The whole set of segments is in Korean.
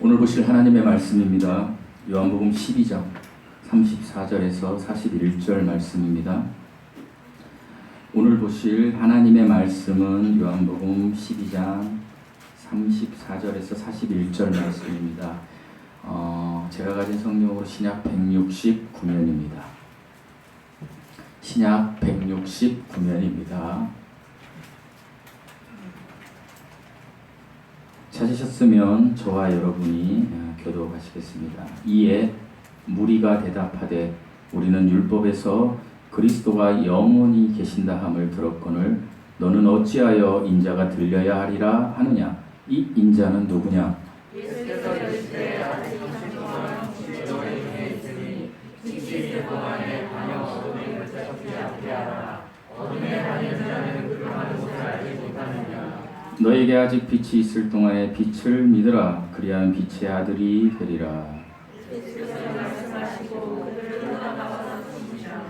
오늘 보실 하나님의 말씀입니다. 요한복음 12장 34절에서 41절 말씀입니다. 오늘 보실 하나님의 말씀은 요한복음 12장 34절에서 41절 말씀입니다. 제가 가진 성경으로 신약 169면입니다. 신약 169면입니다. 찾으셨으면 저와 여러분이 교독하시겠습니다. 이에 무리가 대답하되 우리는 율법에서 그리스도가 영원히 계신다 함을 들었거늘 너는 어찌하여 인자가 들려야 하리라 하느냐. 이 인자는 누구냐? 예수께서 이르시되 아직 20년 동안 지도에 중에 있으니 지킬 동안에 다녀 어둠의 글자 섞지 않게 하라. 어둠에 다니는 자는 그러한 것을 알지 못하느냐. 너에게 아직 빛이 있을 동안에 빛을 믿으라. 그리하면 빛의 아들이 되리라. 예수께서 말씀하시고 그들을 떠나가서 숨으시라.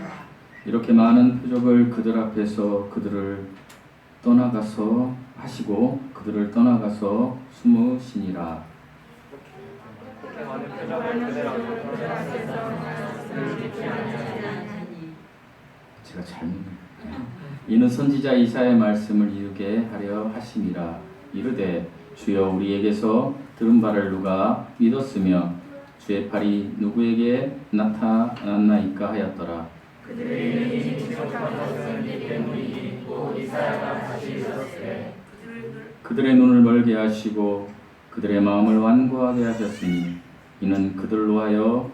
이렇게 많은 표적을 그들 앞에서 그들을 떠나가서 하시고 그들을 떠나가서 숨으시니라. 제가 잘못 이는 선지자 이사야의 말씀을 이루게 하려 하심이라. 이르되 주여 우리에게서 들은 바를 누가 믿었으며 주의 팔이 누구에게 나타났나이까 하였더라. 그들의 이름이 부족한 것은 이 때문이니 또 이사야가 다시 이르렀으되 그들의 눈을 멀게 하시고 그들의 마음을 완고하게 하셨으니 이는 그들로 하여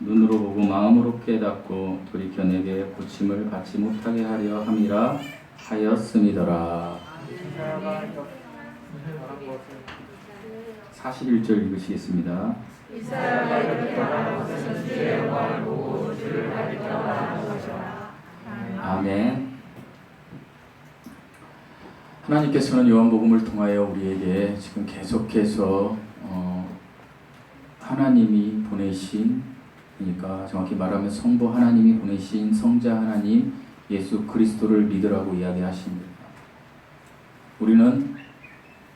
눈으로 보고 마음으로 깨닫고 돌이켜 내게 고침을 받지 못하게 하려 함이라 하였음이더라. 41절 읽으시겠습니다. 이사야가 이렇게 말한 것은 주의 영광을 보고 주를 알리라 하는 것이라. 아멘. 하나님께서는 요한복음을 통하여 우리에게 지금 계속해서 하나님이 보내신, 그러니까 정확히 말하면 성부 하나님이 보내신 성자 하나님 예수 그리스도를 믿으라고 이야기하십니다. 우리는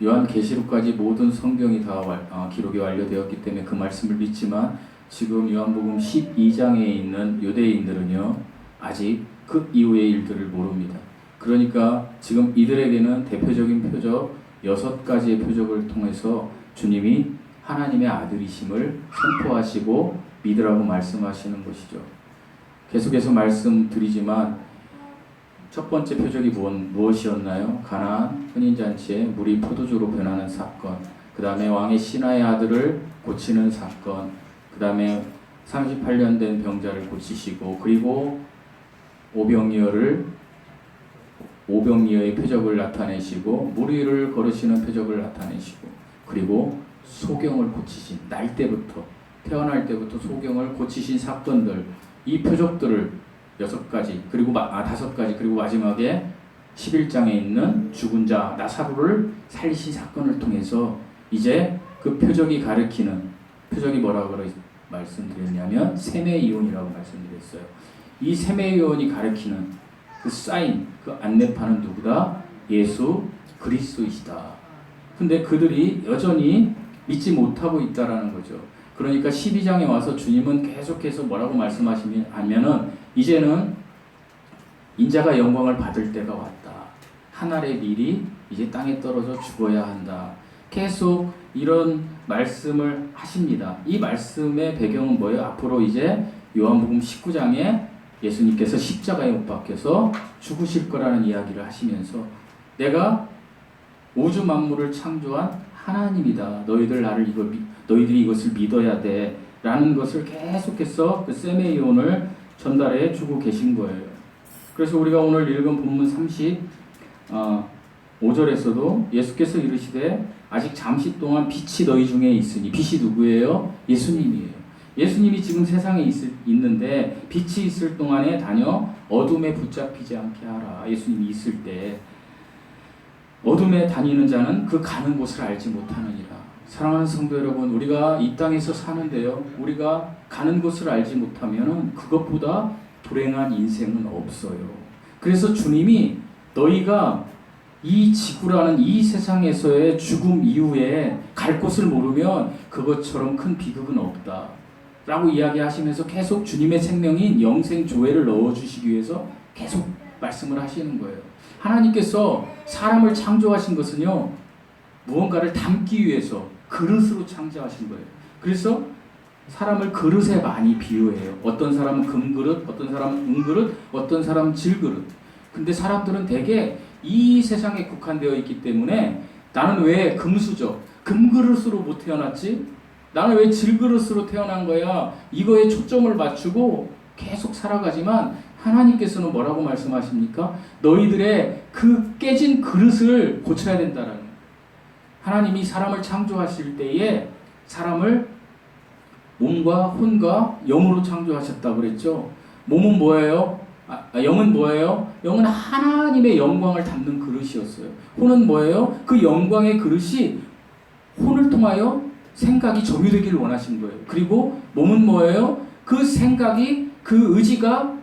요한계시록까지 모든 성경이 다 기록이 완료되었기 때문에 그 말씀을 믿지만 지금 요한복음 12장에 있는 유대인들은요 아직 그 이후의 일들을 모릅니다. 그러니까 지금 이들에게는 대표적인 표적 6가지의 표적을 통해서 주님이 하나님의 아들이심을 선포하시고 믿으라고 말씀하시는 것이죠. 계속해서 말씀드리지만 첫 번째 표적이 무엇이었나요? 가나안 혼인잔치에 물이 포도주로 변하는 사건, 그 다음에 왕의 신하의 아들을 고치는 사건, 그 다음에 38년 된 병자를 고치시고, 그리고 오병이어의 표적을 나타내시고, 물 위를 걸으시는 표적을 나타내시고, 그리고 소경을 고치신, 태어날 때부터 소경을 고치신 사건들, 이 표적들을 6가지, 그리고 5가지, 그리고 마지막에 11장에 있는 죽은 자 나사로를 살리신 사건을 통해서 이제 그 표적이 가리키는, 표적이 뭐라고 말씀드렸냐면 세메이온이라고 말씀드렸어요. 이 세메이온이 가리키는 그 사인, 그 안내판은 누구다? 예수 그리스도이시다. 근데 그들이 여전히 믿지 못하고 있다라는 거죠. 그러니까 12장에 와서 주님은 계속해서 뭐라고 말씀하시냐면은 이제는 인자가 영광을 받을 때가 왔다. 하늘의 밀이 이제 땅에 떨어져 죽어야 한다. 계속 이런 말씀을 하십니다. 이 말씀의 배경은 뭐예요? 앞으로 이제 요한복음 19장에 예수님께서 십자가에 못 박혀서 죽으실 거라는 이야기를 하시면서 내가 우주 만물을 창조한 하나님이다. 너희들이 이것을 믿어야 돼. 라는 것을 계속해서 그 세메이온을 전달해 주고 계신 거예요. 그래서 우리가 오늘 읽은 본문 35절에서도 예수께서 이르시되 아직 잠시 동안 빛이 너희 중에 있으니, 빛이 누구예요? 예수님이에요. 예수님이 지금 세상에 있는데 빛이 있을 동안에 다녀 어둠에 붙잡히지 않게 하라. 예수님이 있을 때 어둠에 다니는 자는 그 가는 곳을 알지 못하느니라. 사랑하는 성도 여러분, 우리가 이 땅에서 사는데요, 우리가 가는 곳을 알지 못하면 그것보다 불행한 인생은 없어요. 그래서 주님이 너희가 이 지구라는 이 세상에서의 죽음 이후에 갈 곳을 모르면 그것처럼 큰 비극은 없다 라고 이야기하시면서 계속 주님의 생명인 영생 조회를 넣어주시기 위해서 계속 말씀을 하시는 거예요. 하나님께서 사람을 창조하신 것은요, 무언가를 담기 위해서 그릇으로 창조하신 거예요. 그래서 사람을 그릇에 많이 비유해요. 어떤 사람은 금그릇, 어떤 사람은 은그릇, 어떤 사람은 질그릇. 근데 사람들은 대개 이 세상에 국한되어 있기 때문에 나는 왜 금수저, 금그릇으로 못 태어났지? 나는 왜 질그릇으로 태어난 거야? 이거에 초점을 맞추고 계속 살아가지만 하나님께서는 뭐라고 말씀하십니까? 너희들의 그 깨진 그릇을 고쳐야 된다라는 거예요. 하나님이 사람을 창조하실 때에 사람을 몸과 혼과 영으로 창조하셨다고 그랬죠. 몸은 뭐예요? 영은 뭐예요? 영은 하나님의 영광을 담는 그릇이었어요. 혼은 뭐예요? 그 영광의 그릇이 혼을 통하여 생각이 점유되기를 원하신 거예요. 그리고 몸은 뭐예요? 그 생각이, 그 의지가,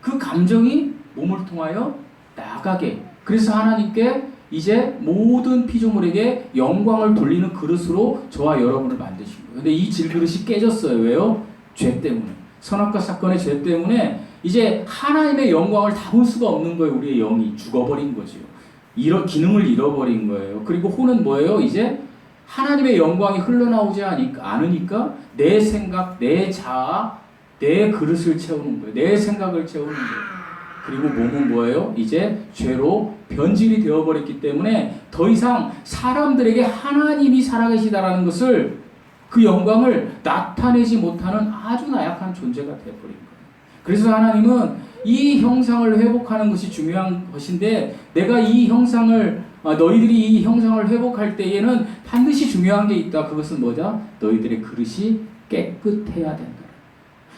그 감정이 몸을 통하여 나가게. 그래서 하나님께 이제 모든 피조물에게 영광을 돌리는 그릇으로 저와 여러분을 만드신 거예요. 근데 이 질그릇이 깨졌어요. 왜요? 죄 때문에. 선악과 사건의 죄 때문에 이제 하나님의 영광을 담을 수가 없는 거예요. 우리의 영이 죽어버린 거죠. 기능을 잃어버린 거예요. 그리고 혼은 뭐예요? 이제 하나님의 영광이 흘러나오지 않으니까 내 생각, 내 자아, 내 그릇을 채우는 거예요. 내 생각을 채우는 거예요. 그리고 몸은 뭐예요? 이제 죄로 변질이 되어버렸기 때문에 더 이상 사람들에게 하나님이 살아계시다라는 것을, 그 영광을 나타내지 못하는 아주 나약한 존재가 되어버린 거예요. 그래서 하나님은 이 형상을 회복하는 것이 중요한 것인데, 내가 이 형상을, 너희들이 이 형상을 회복할 때에는 반드시 중요한 게 있다. 그것은 뭐다? 너희들의 그릇이 깨끗해야 된다.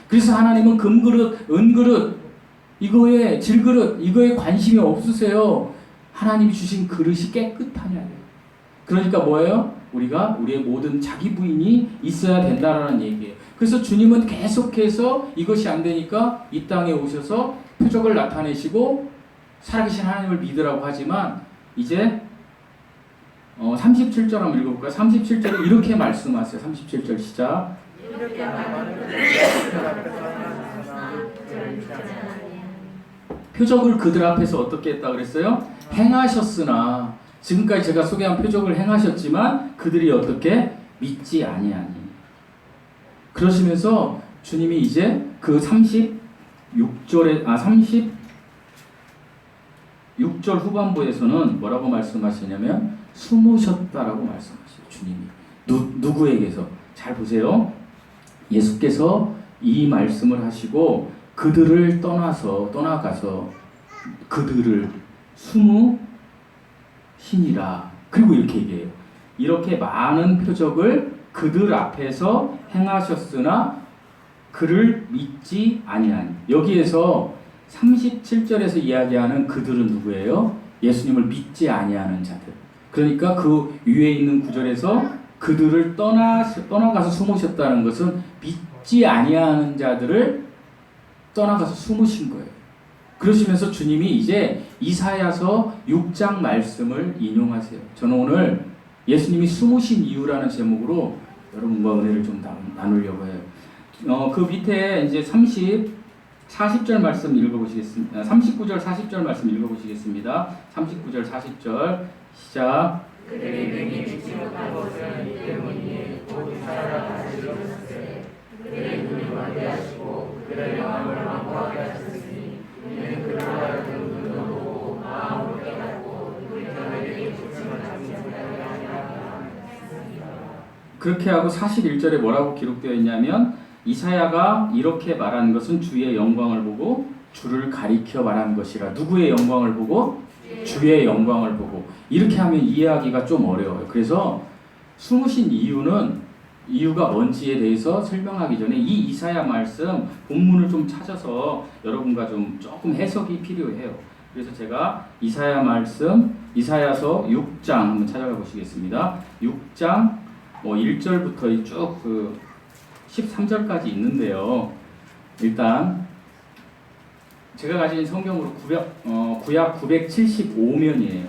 그래서 하나님은 금그릇, 은그릇, 이거에 질그릇, 이거에 관심이 없으세요. 하나님이 주신 그릇이 깨끗하냐요. 그러니까 뭐예요? 우리가 우리의 모든 자기 부인이 있어야 된다라는 얘기예요. 그래서 주님은 계속해서 이것이 안 되니까 이 땅에 오셔서 표적을 나타내시고 살아계신 하나님을 믿으라고 하지만, 이제 37절 한번 읽어볼까요? 37절에 이렇게 말씀하세요. 37절 시작. 이렇게 표적을 그들 앞에서 어떻게 했다 그랬어요? 행하셨으나, 지금까지 제가 소개한 표적을 행하셨지만 그들이 어떻게? 믿지 아니하니. 그러시면서 주님이 이제 그 36절 후반부에서는 뭐라고 말씀하시냐면 숨으셨다라고 말씀하시죠. 주님이 누구에게서? 잘 보세요. 예수께서 이 말씀을 하시고 그들을 떠나가서 그들을 숨으시니라. 그리고 이렇게 얘기해요. 이렇게 많은 표적을 그들 앞에서 행하셨으나 그를 믿지 아니하니. 여기에서 37절에서 이야기하는 그들은 누구예요? 예수님을 믿지 아니하는 자들. 그러니까 그 위에 있는 구절에서 그들을 떠나가서 숨으셨다는 것은 믿지 아니하는 자들을 떠나가서 숨으신 거예요. 그러시면서 주님이 이제 이사야서 6장 말씀을 인용하세요. 저는 오늘 예수님이 숨으신 이유라는 제목으로 여러분과 은혜를 좀 나누려고 해요. 그 밑에 이제 40절 말씀 읽어보시겠습니다. 39절 40절 말씀 읽어보시겠습니다. 39절 40절 시작. 그들이 능히 믿지 못한 것은 이 때문이니 곧 이사야가 다시 이르셨으되 그들의 눈이 관대하시고 그들의 마음을 완고하게 하셨으니 이는 그로 하여금 눈으로 보고 마음으로 깨닫고 그들에게 고침을 받지 못하게 하리라. 그렇게 하고 41절에 뭐라고 기록되어 있냐면, 이사야가 이렇게 말한 것은 주의 영광을 보고 주를 가리켜 말한 것이라. 누구의 영광을 보고? 주의 영광을 보고. 이렇게 하면 이해하기가 좀 어려워요. 그래서 숨으신 이유가 뭔지에 대해서 설명하기 전에 이 이사야 말씀 본문을 좀 찾아서 여러분과 좀 조금 해석이 필요해요. 그래서 제가 이사야 말씀, 이사야서 6장 한번 찾아가 보시겠습니다. 6장 1절부터 쭉 13절까지 있는데요. 일단 제가 가진 성경으로 구약 975면이에요.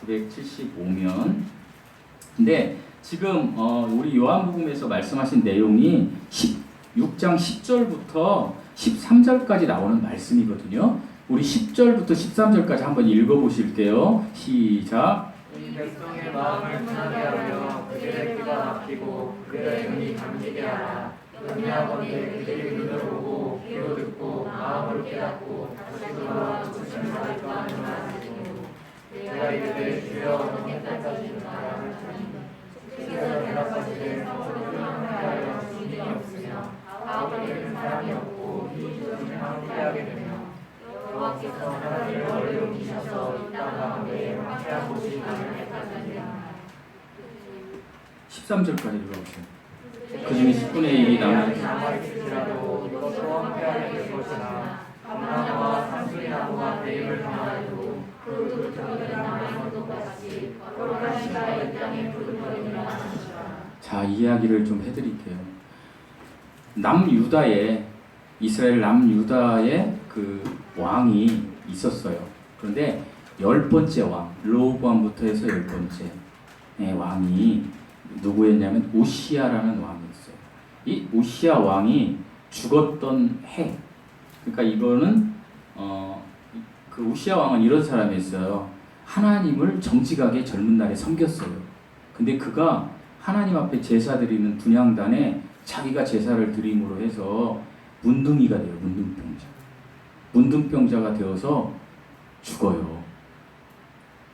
975면. 근데 지금 우리 요한복음에서 말씀하신 내용이 6장 10절부터 13절까지 나오는 말씀이거든요. 우리 10절부터 13절까지 한번 읽어보실게요. 시작. 이 백성의 마음을 편하게 하려 그들의 귀가 막히고 그들의 눈이 감기게 하라. 염려하거늘 그들이 눈을 보고 귀로 듣고 마음으로 깨닫고 다시 돌아와 주시는 사실과 하시고 내가 이르되 주여 언제까지 말함을 하니 주께서 대답하시되 서로 항대하여 주님이 없으며 아우를 잃은 사람이 없고 이웃을 항대하게 되며 여호와께서 하나님을 멀리 옮기셔서 이따가 매일 함께한 곳이 마련했다니라. 13절까지 읽어보세요. 그 중에 10분의 1이 남아있을지라도 이것으로 함께하게 될 것이나 감나무와 산수리 나무가 배임을 당하여도 그 흙을 남아있는 것 같이 거룩한 씨가 이 땅에 부르짖으리라 하시니라. 자, 이야기를 좀 해드릴게요. 남유다에 이스라엘 남유다에 그 왕이 있었어요. 그런데 10번째 왕 르호보암부터 해서 10번째 왕이 누구였냐면 우시야라는 왕이었어요. 이 우시야 왕이 죽었던 해, 그러니까 이거는 그 우시야 왕은 이런 사람이었어요. 하나님을 정직하게 젊은 날에 섬겼어요. 근데 그가 하나님 앞에 제사 드리는 분향단에 자기가 제사를 드림으로 해서 문둥이가 돼요. 문둥병자가 되어서 죽어요.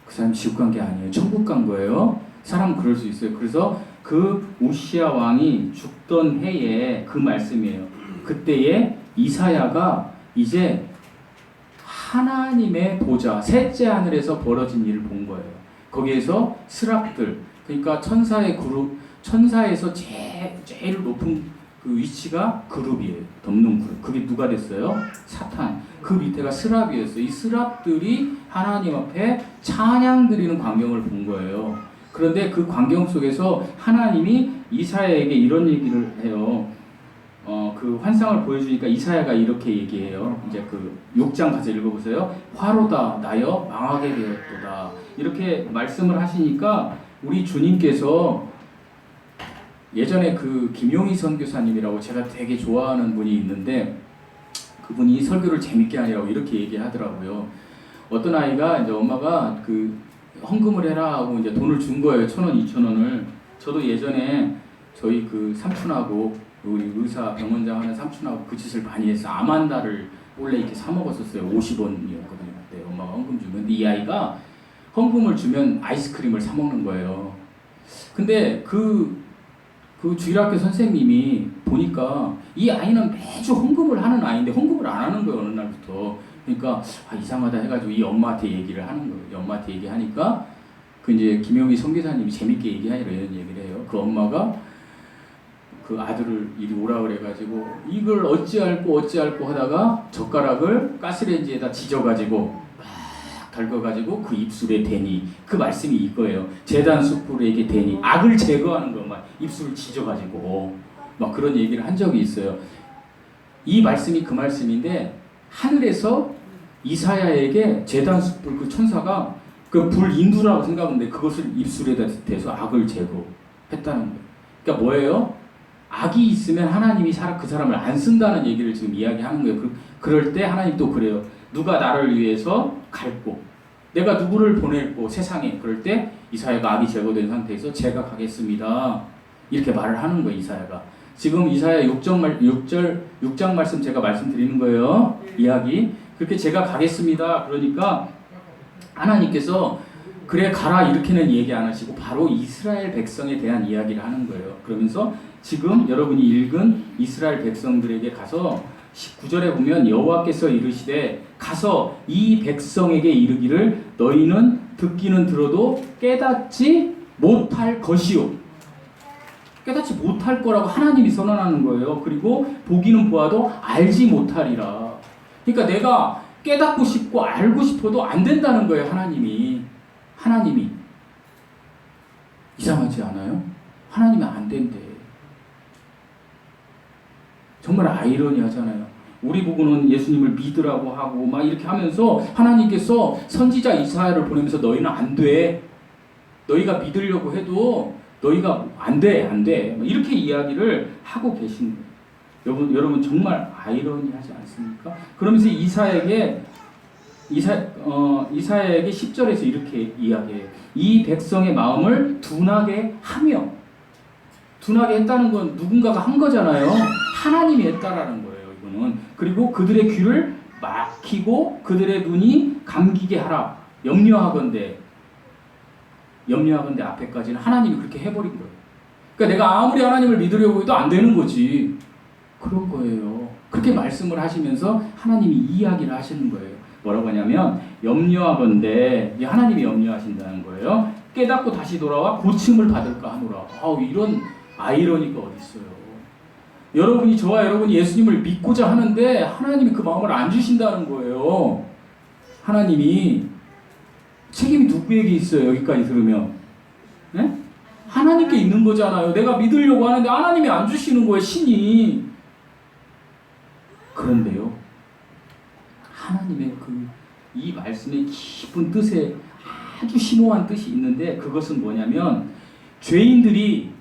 그 사람 지옥 간 게 아니에요. 천국 간 거예요. 사람 그럴 수 있어요. 그래서 그 우시야 왕이 죽던 해에 그 말씀이에요. 그때에 이사야가 이제 하나님의 보좌, 셋째 하늘에서 벌어진 일을 본 거예요. 거기에서 스랍들, 그러니까 천사의 그룹, 천사에서 제일 높은 그 위치가 그룹이에요. 덮는 그룹. 그게 누가 됐어요? 사탄. 그 밑에가 스랍이었어요. 이 스랍들이 하나님 앞에 찬양 드리는 광경을 본 거예요. 그런데 그 광경 속에서 하나님이 이사야에게 이런 얘기를 해요. 그 환상을 보여주니까 이사야가 이렇게 얘기해요. 이제 그 6장 가서 읽어보세요. 화로다 나여 망하게 되었도다. 이렇게 말씀을 하시니까 우리 주님께서 예전에 그 김용희 선교사님이라고 제가 되게 좋아하는 분이 있는데 그분이 설교를 재밌게 하느라고 이렇게 얘기하더라고요. 어떤 아이가 이제 엄마가 그 헌금을 해라 하고 이제 돈을 준 거예요. 1,000원, 2,000원을. 저도 예전에 저희 그 삼촌하고 우리 의사 병원장 하는 삼촌하고 그 짓을 많이 했어요. 아만다를 원래 이렇게 사 먹었었어요. 50원이었거든요. 그때 엄마가 헌금 주면. 근데 이 아이가 헌금을 주면 아이스크림을 사 먹는 거예요. 근데 그 주일학교 선생님이 보니까 이 아이는 매주 헌금을 하는 아이인데 헌금을 안 하는 거예요. 어느 날부터. 그러니까 이상하다 해가지고 이 엄마한테 얘기를 하는 거예요. 이 엄마한테 얘기하니까 그 이제 김영희 선교사님이 재밌게 얘기하니까 이런 얘기를 해요. 그 엄마가 그 아들을 이리 오라 그래가지고 이걸 어찌할꼬 하다가 젓가락을 가스레인지에다 지져가지고 막 달궈가지고 그 입술에 대니, 그 말씀이 이거예요. 제단 숯불에게 대니, 악을 제거하는 거 막 입술을 지져가지고 막 그런 얘기를 한 적이 있어요. 이 말씀이 그 말씀인데 하늘에서 이사야에게 제단 숯불 그 천사가 그 불 인두라고 생각하는데 그것을 입술에다 대서 악을 제거했다는 거예요. 그러니까 뭐예요? 악이 있으면 하나님이 그 사람을 안 쓴다는 얘기를 지금 이야기하는 거예요. 그럴 때 하나님 또 그래요. 누가 나를 위해서 갈고 내가 누구를 보낼고 세상에, 그럴 때 이사야가 악이 제거된 상태에서 제가 가겠습니다. 이렇게 말을 하는 거예요. 이사야가. 지금 이사야 6장 말씀 제가 말씀드리는 거예요. 이야기. 그렇게 제가 가겠습니다. 그러니까 하나님께서 그래 가라 이렇게는 얘기 안 하시고 바로 이스라엘 백성에 대한 이야기를 하는 거예요. 그러면서 지금 여러분이 읽은 이스라엘 백성들에게 가서 19절에 보면 여호와께서 이르시되 가서 이 백성에게 이르기를 너희는 듣기는 들어도 깨닫지 못할 것이요. 깨닫지 못할 거라고 하나님이 선언하는 거예요. 그리고 보기는 보아도 알지 못하리라. 그러니까 내가 깨닫고 싶고 알고 싶어도 안 된다는 거예요. 하나님이 이상하지 않아요? 하나님은 안 된대. 정말 아이러니하잖아요. 우리 보고는 예수님을 믿으라고 하고 막 이렇게 하면서 하나님께서 선지자 이사야를 보내면서 너희는 안 돼. 너희가 믿으려고 해도 너희가 안 돼. 이렇게 이야기를 하고 계신 거예요. 여러분 정말 아이러니하지 않습니까? 그러면서 이사야에게 10절에서 이렇게 이야기해요. 이 백성의 마음을 둔하게 했다는 건 누군가가 한 거잖아요. 하나님이 했다라는 거예요. 이거는. 그리고 그들의 귀를 막히고 그들의 눈이 감기게 하라. 염려하건대 앞에까지는 하나님이 그렇게 해버린 거예요. 그러니까 내가 아무리 하나님을 믿으려고 해도 안 되는 거지. 그런 거예요. 그렇게 말씀을 하시면서 하나님이 이야기를 하시는 거예요. 뭐라고 하냐면 염려하건대, 하나님이 염려하신다는 거예요. 깨닫고 다시 돌아와 고침을 받을까 하노라. 이런 아이러니가 어디 있어요. 저와 여러분이 예수님을 믿고자 하는데 하나님이 그 마음을 안 주신다는 거예요. 하나님이 책임이 누구에게 있어요? 여기까지 들으면. 네? 하나님께 있는 거잖아요. 내가 믿으려고 하는데 하나님이 안 주시는 거예요. 신이. 그런데요. 하나님의 이 말씀의 깊은 뜻에 아주 심오한 뜻이 있는데 그것은 뭐냐면 죄인들이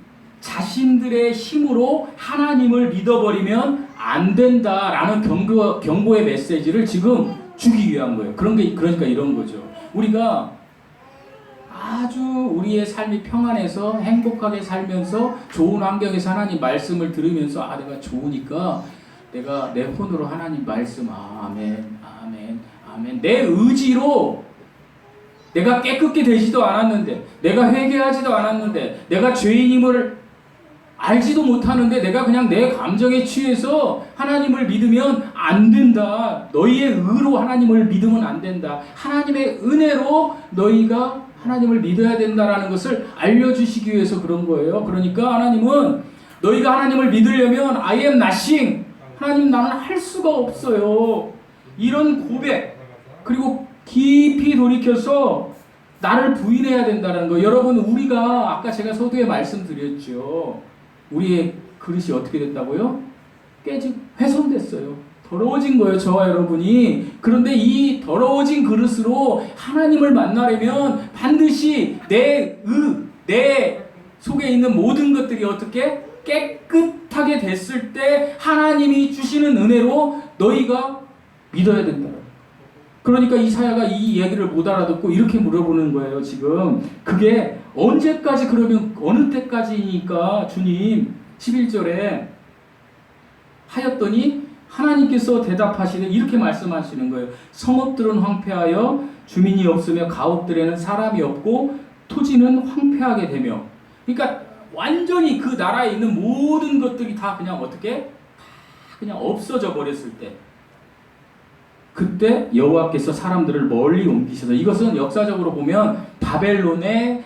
자신들의 힘으로 하나님을 믿어버리면 안 된다라는 경고의 메시지를 지금 주기 위한 거예요. 그러니까 이런 거죠. 우리가 아주 우리의 삶이 평안해서 행복하게 살면서 좋은 환경에서 하나님 말씀을 들으면서 내가 좋으니까 내가 내 혼으로 하나님 말씀 아멘 내 의지로 내가 깨끗게 되지도 않았는데 내가 회개하지도 않았는데 내가 죄인임을 알지도 못하는데 내가 그냥 내 감정에 취해서 하나님을 믿으면 안 된다. 너희의 의로 하나님을 믿으면 안 된다. 하나님의 은혜로 너희가 하나님을 믿어야 된다라는 것을 알려주시기 위해서 그런 거예요. 그러니까 하나님은 너희가 하나님을 믿으려면 I am nothing. 하나님 나는 할 수가 없어요. 이런 고백 그리고 깊이 돌이켜서 나를 부인해야 된다는 거. 여러분 우리가 아까 제가 서두에 말씀드렸죠. 우리의 그릇이 어떻게 됐다고요? 훼손됐어요. 더러워진 거예요. 저와 여러분이. 그런데 이 더러워진 그릇으로 하나님을 만나려면 반드시 내 속에 있는 모든 것들이 어떻게 깨끗하게 됐을 때 하나님이 주시는 은혜로 너희가 믿어야 된다. 그러니까 이사야가 이 얘기를 못 알아듣고 이렇게 물어보는 거예요. 지금 그게 언제까지 그러면 어느 때까지니까 주님 11절에 하였더니 하나님께서 대답하시되 이렇게 말씀하시는 거예요. 성읍들은 황폐하여 주민이 없으며 가옥들에는 사람이 없고 토지는 황폐하게 되며 그러니까 완전히 그 나라에 있는 모든 것들이 다 그냥 어떻게 그냥 없어져 버렸을 때 그때 여호와께서 사람들을 멀리 옮기셔서 이것은 역사적으로 보면 바벨론의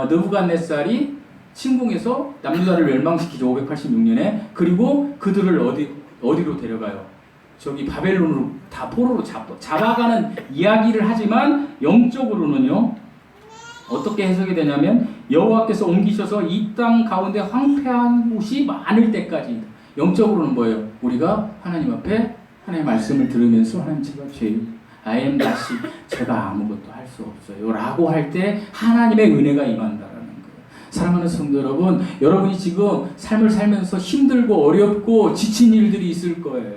느부갓네살이 침공해서 남유다를 멸망시키죠. 586년에. 그리고 그들을 어디로 데려가요? 저기 바벨론으로 다 포로로 잡아가는 이야기를 하지만 영적으로는요. 어떻게 해석이 되냐면 여호와께서 옮기셔서 이 땅 가운데 황폐한 곳이 많을 때까지 영적으로는 뭐예요? 우리가 하나님 앞에 하나님의 말씀을 들으면서 하나님 제가 죄인 I am nothing 제가 아무것도 할 수 없어요 라고 할 때 하나님의 은혜가 임한다라는 거예요. 사랑하는 성도 여러분, 여러분이 지금 삶을 살면서 힘들고 어렵고 지친 일들이 있을 거예요.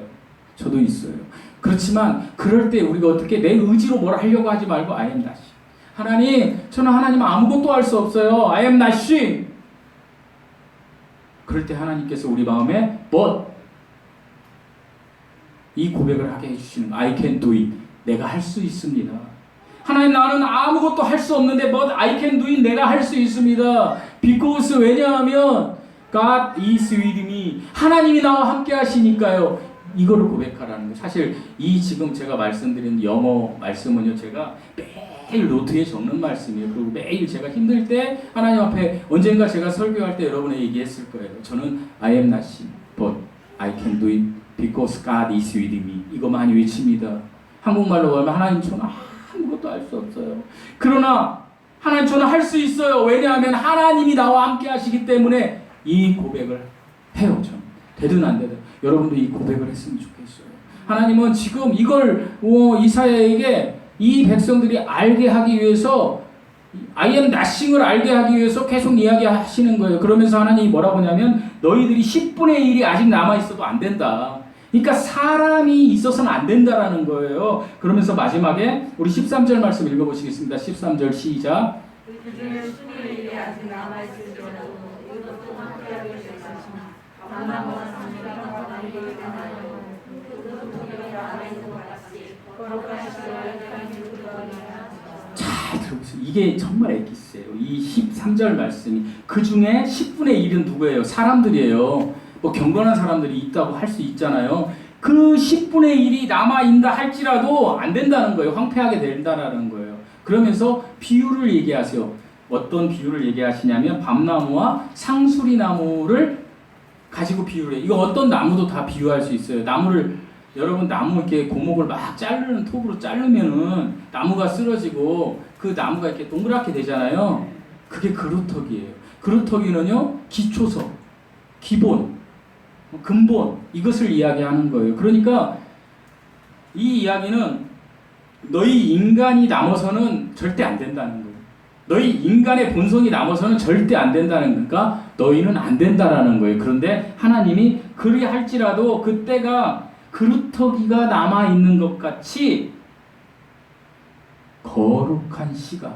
저도 있어요. 그렇지만 그럴 때 우리가 어떻게 내 의지로 뭘 하려고 하지 말고 I am nothing 하나님 저는 하나님 아무것도 할 수 없어요 I am nothing 그럴 때 하나님께서 우리 마음에 but 이 고백을 하게 해주시는 I can do it. 내가 할 수 있습니다. 하나님 나는 아무것도 할 수 없는데 but I can do it. 내가 할 수 있습니다. Because 왜냐하면 God is with me. 하나님이 나와 함께 하시니까요. 이거를 고백하라는 거예요. 사실 이 지금 제가 말씀드린 영어 말씀은요. 제가 매일 노트에 적는 말씀이에요. 그리고 매일 제가 힘들 때 하나님 앞에 언젠가 제가 설교할 때 여러분에게 얘기했을 거예요. 저는 I am nothing but I can do it. Because God is with me. 이거 많이 외칩니다. 한국말로 하면 하나님 저는 아무것도 할 수 없어요. 그러나 하나님 저는 할 수 있어요. 왜냐하면 하나님이 나와 함께 하시기 때문에 이 고백을 해요. 저는. 되든 안 되든 여러분도 이 고백을 했으면 좋겠어요. 하나님은 지금 이걸 이사야에게 이 백성들이 알게 하기 위해서 I am nothing을 알게 하기 위해서 계속 이야기하시는 거예요. 그러면서 하나님이 뭐라고 하냐면 너희들이 10분의 1이 아직 남아있어도 안 된다. 그러니까 사람이 있어서는 안 된다라는 거예요. 그러면서 마지막에 우리 13절 말씀 읽어보시겠습니다. 13절 시작. 그중에 10분의 1이 아직 남아있을지라도 이것도 함께하게 될 것이나 강나무와 상수랑과 나무를 향하여 그것도 그들의 안에 있는 것 같이 거룩한 시와 약간 그거리라. 잘 들어보세요. 이게 정말 엑기스예요. 이 13절 말씀이 그 중에 10분의 1은 누구예요? 사람들이에요. 뭐 경건한 사람들이 있다고 할 수 있잖아요. 그 10분의 1이 남아있다 할지라도 안 된다는 거예요. 황폐하게 된다라는 거예요. 그러면서 비유를 얘기하세요. 어떤 비유를 얘기하시냐면 밤나무와 상수리나무를 가지고 비유를 해요. 이거 어떤 나무도 다 비유할 수 있어요. 여러분 나무 이렇게 고목을 막 자르는 톱으로 자르면은 나무가 쓰러지고 그 나무가 이렇게 동그랗게 되잖아요. 그게 그루터기예요. 그루터기는요 기초석, 기본, 근본 이것을 이야기하는 거예요. 그러니까 이 이야기는 너희 인간이 남아서는 절대 안 된다는 거예요. 너희 인간의 본성이 남아서는 절대 안 된다는 거니까 너희는 안 된다라는 거예요. 그런데 하나님이 그리 할지라도 그때가 그루터기가 남아있는 것 같이 거룩한 씨가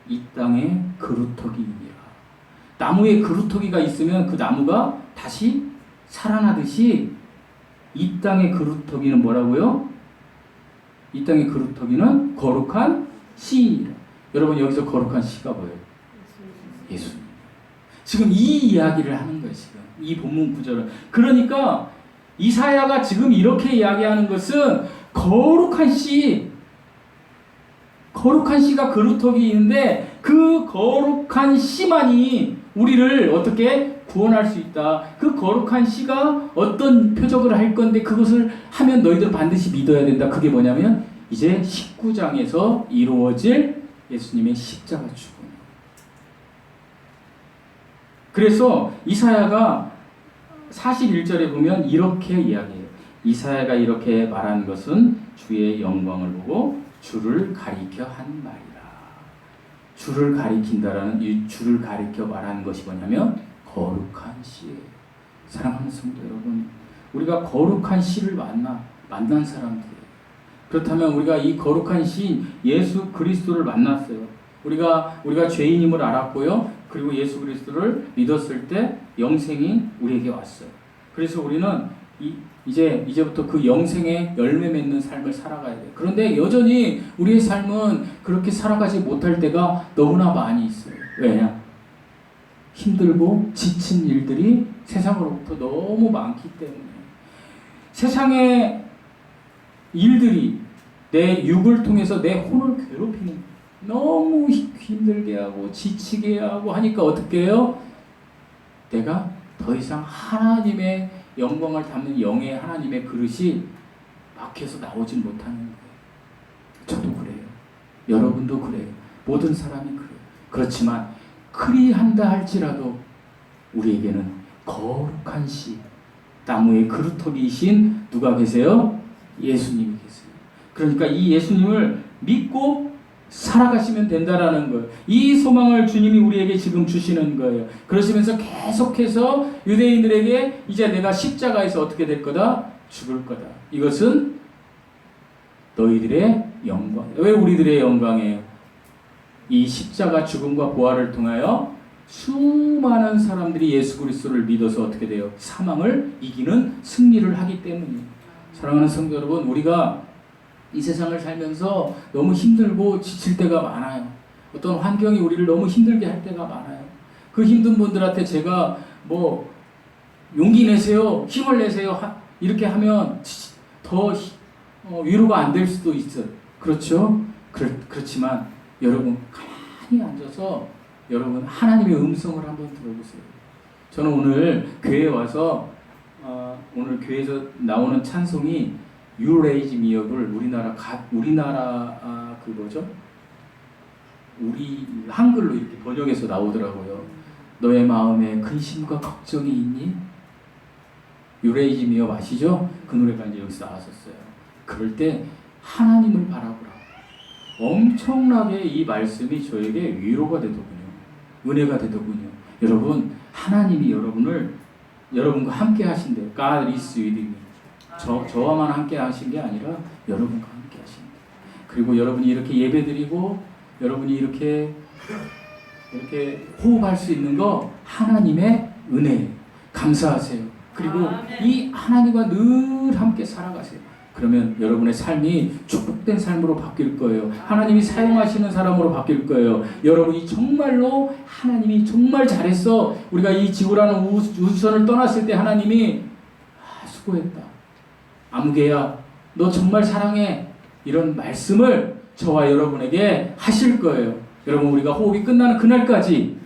이 땅에 그루터기이니라. 나무에 그루터기가 있으면 그 나무가 다시 살아나듯이 이 땅의 그루터기는 뭐라고요? 이 땅의 그루터기는 거룩한 씨이라. 여러분 여기서 거룩한 씨가 뭐예요? 예수님. 지금 이 이야기를 하는 거예요. 지금 이 본문 구절은. 그러니까 이사야가 지금 이렇게 이야기하는 것은 거룩한 씨가 그루터기인데 그 거룩한 씨만이 우리를 어떻게 구원할 수 있다. 그 거룩한 씨가 어떤 표적을 할 건데 그것을 하면 너희들은 반드시 믿어야 된다. 그게 뭐냐면 이제 19장에서 이루어질 예수님의 십자가 죽음. 그래서 이사야가 41절에 보면 이렇게 이야기해요. 이사야가 이렇게 말한 것은 주의 영광을 보고 주를 가리켜 한 말이라. 주를 가리킨다라는 이 주를 가리켜 말하는 것이 뭐냐면 거룩한 씨예요. 사랑하는 성도 여러분, 우리가 거룩한 씨를 만난 사람들이에요. 그렇다면 우리가 이 거룩한 씨 예수 그리스도를 만났어요. 우리가 죄인임을 알았고요. 그리고 예수 그리스도를 믿었을 때 영생이 우리에게 왔어요. 그래서 우리는 이제부터 그 영생의 열매 맺는 삶을 살아가야 돼요. 그런데 여전히 우리의 삶은 그렇게 살아가지 못할 때가 너무나 많이 있어요. 왜냐? 힘들고 지친 일들이 세상으로부터 너무 많기 때문에. 세상의 일들이 내 육을 통해서 내 혼을 괴롭히는, 너무 힘들게 하고 지치게 하고 하니까 어떻게 해요? 내가 더 이상 하나님의 영광을 담는 영의 하나님의 그릇이 막혀서 나오질 못하는 거예요. 저도 그래요. 여러분도 그래요. 모든 사람이 그래요. 그렇지만 그리한다 할지라도 우리에게는 거룩한 씨, 나무의 그루터기이신 누가 계세요? 예수님이 계세요. 그러니까 이 예수님을 믿고 살아가시면 된다라는 거예요. 이 소망을 주님이 우리에게 지금 주시는 거예요. 그러시면서 계속해서 유대인들에게 이제 내가 십자가에서 어떻게 될 거다? 죽을 거다. 이것은 너희들의 영광. 왜 우리들의 영광이에요? 이 십자가 죽음과 부활을 통하여 수많은 사람들이 예수 그리스도를 믿어서 어떻게 돼요? 사망을 이기는 승리를 하기 때문이에요. 사랑하는 성도 여러분, 우리가 이 세상을 살면서 너무 힘들고 지칠 때가 많아요. 어떤 환경이 우리를 너무 힘들게 할 때가 많아요. 그 힘든 분들한테 제가 뭐 용기 내세요, 힘을 내세요 이렇게 하면 더 위로가 안 될 수도 있어요. 그렇죠? 그렇지만 여러분 가만히 앉아서 여러분 하나님의 음성을 한번 들어보세요. 저는 오늘 교회에 와서 오늘 교회에서 나오는 찬송이 You Raise Me Up을 우리나라 그 뭐죠? 우리 한글로 이렇게 번역해서 나오더라고요. 너의 마음에 근심과 걱정이 있니? 유레이즘이여 아시죠? 그 노래가 이제 여기서 나왔었어요. 그럴 때 하나님을 바라보라. 엄청나게 이 말씀이 저에게 위로가 되더군요. 은혜가 되더군요. 여러분, 하나님이 여러분과 함께 하신대요. God is with me. 저와만 함께 하신 게 아니라 여러분과 함께 하신대요. 그리고 여러분이 이렇게 예배드리고 여러분이 이렇게 호흡할 수 있는 거 하나님의 은혜예요. 감사하세요. 그리고 이 하나님과 늘 함께 살아가세요. 그러면 여러분의 삶이 축복된 삶으로 바뀔 거예요. 하나님이 사용하시는 사람으로 바뀔 거예요. 여러분이 정말로 하나님이 정말 잘했어. 우리가 이 지구라는 우주선을 떠났을 때 하나님이 수고했다. 아무개야 너 정말 사랑해. 이런 말씀을 저와 여러분에게 하실 거예요. 여러분, 우리가 호흡이 끝나는 그날까지